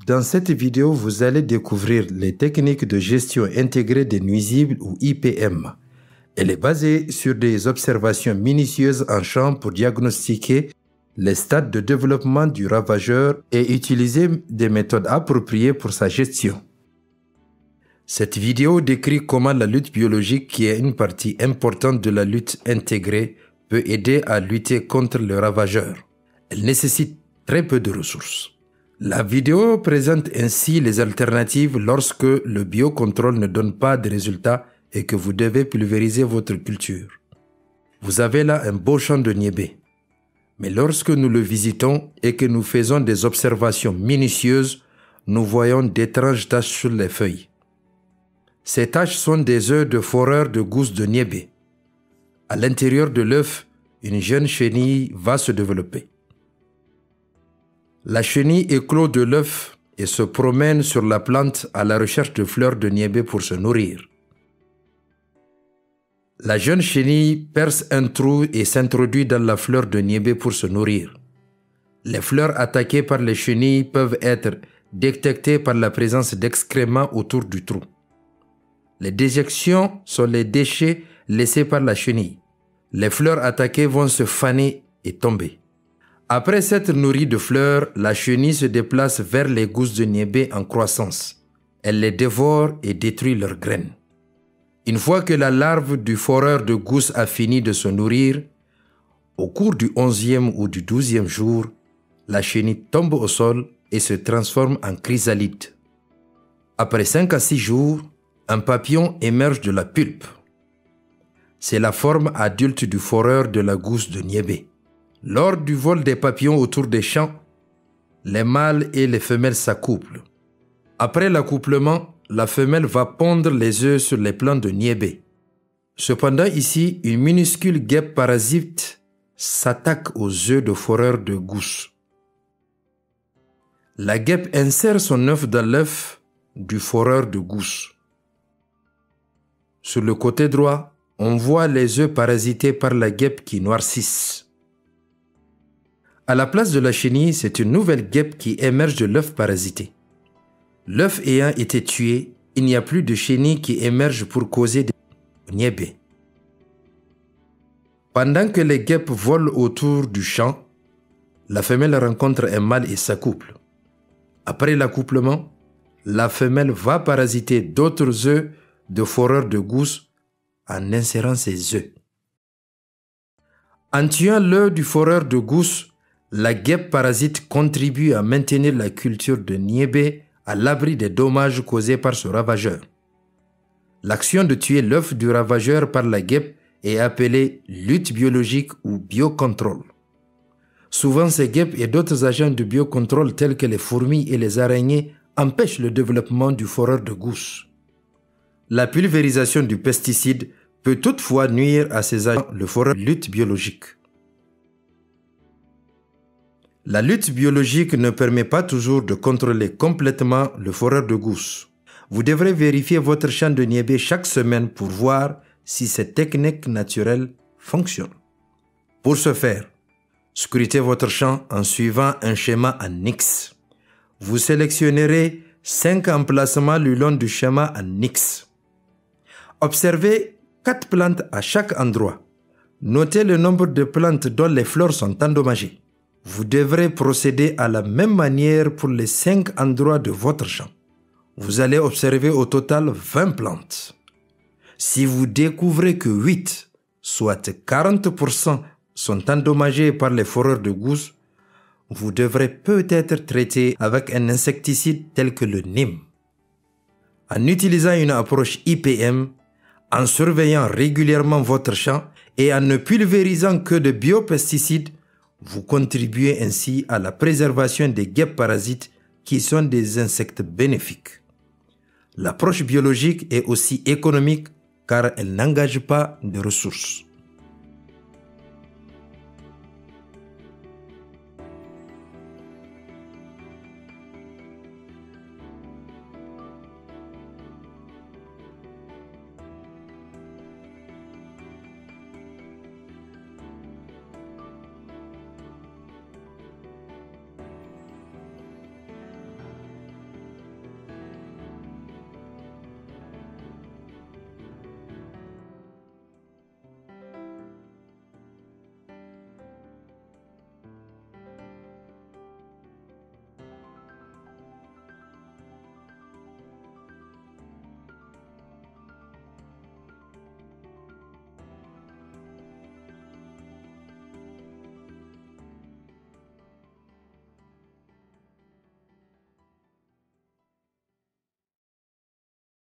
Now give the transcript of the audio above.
Dans cette vidéo, vous allez découvrir les techniques de gestion intégrée des nuisibles ou IPM. Elle est basée sur des observations minutieuses en champ pour diagnostiquer les stades de développement du ravageur et utiliser des méthodes appropriées pour sa gestion. Cette vidéo décrit comment la lutte biologique, qui est une partie importante de la lutte intégrée, peut aider à lutter contre le ravageur. Elle nécessite très peu de ressources. La vidéo présente ainsi les alternatives lorsque le biocontrôle ne donne pas de résultats et que vous devez pulvériser votre culture. Vous avez là un beau champ de niébé. Mais lorsque nous le visitons et que nous faisons des observations minutieuses, nous voyons d'étranges taches sur les feuilles. Ces taches sont des œufs de foreur de gousses de niébé. À l'intérieur de l'œuf, une jeune chenille va se développer. La chenille éclot de l'œuf et se promène sur la plante à la recherche de fleurs de niébé pour se nourrir. La jeune chenille perce un trou et s'introduit dans la fleur de niébé pour se nourrir. Les fleurs attaquées par les chenilles peuvent être détectées par la présence d'excréments autour du trou. Les déjections sont les déchets laissés par la chenille. Les fleurs attaquées vont se faner et tomber. Après s'être nourrie de fleurs, la chenille se déplace vers les gousses de niébé en croissance. Elle les dévore et détruit leurs graines. Une fois que la larve du foreur de gousses a fini de se nourrir, au cours du 11e ou du 12e jour, la chenille tombe au sol et se transforme en chrysalide. Après 5 à 6 jours, un papillon émerge de la pulpe. C'est la forme adulte du foreur de la gousse de niébé. Lors du vol des papillons autour des champs, les mâles et les femelles s'accouplent. Après l'accouplement, la femelle va pondre les œufs sur les plants de niébé. Cependant, ici, une minuscule guêpe parasite s'attaque aux œufs de foreur de gousse. La guêpe insère son œuf dans l'œuf du foreur de gousse. Sur le côté droit, on voit les œufs parasités par la guêpe qui noircissent. À la place de la chenille, c'est une nouvelle guêpe qui émerge de l'œuf parasité. L'œuf ayant été tué, il n'y a plus de chenille qui émerge pour causer des niébé. Pendant que les guêpes volent autour du champ, la femelle rencontre un mâle et s'accouple. Après l'accouplement, la femelle va parasiter d'autres œufs de foreur de gousse en insérant ses œufs. En tuant l'œuf du foreur de gousse, la guêpe parasite contribue à maintenir la culture de niébé à l'abri des dommages causés par ce ravageur. L'action de tuer l'œuf du ravageur par la guêpe est appelée lutte biologique ou biocontrôle. Souvent, ces guêpes et d'autres agents de biocontrôle tels que les fourmis et les araignées empêchent le développement du foreur de gousse. La pulvérisation du pesticide peut toutefois nuire à ces agents, le foreur de lutte biologique. La lutte biologique ne permet pas toujours de contrôler complètement le foreur de gousse. Vous devrez vérifier votre champ de niébé chaque semaine pour voir si cette technique naturelle fonctionne. Pour ce faire, scrutez votre champ en suivant un schéma en X. Vous sélectionnerez 5 emplacements le long du schéma en X. Observez 4 plantes à chaque endroit. Notez le nombre de plantes dont les fleurs sont endommagées. Vous devrez procéder à la même manière pour les 5 endroits de votre champ. Vous allez observer au total 20 plantes. Si vous découvrez que 8, soit 40%, sont endommagées par les foreurs de gousse, vous devrez peut-être traiter avec un insecticide tel que le Neem. En utilisant une approche IPM, en surveillant régulièrement votre champ et en ne pulvérisant que de biopesticides, vous contribuez ainsi à la préservation des guêpes parasites qui sont des insectes bénéfiques. L'approche biologique est aussi économique car elle n'engage pas de ressources.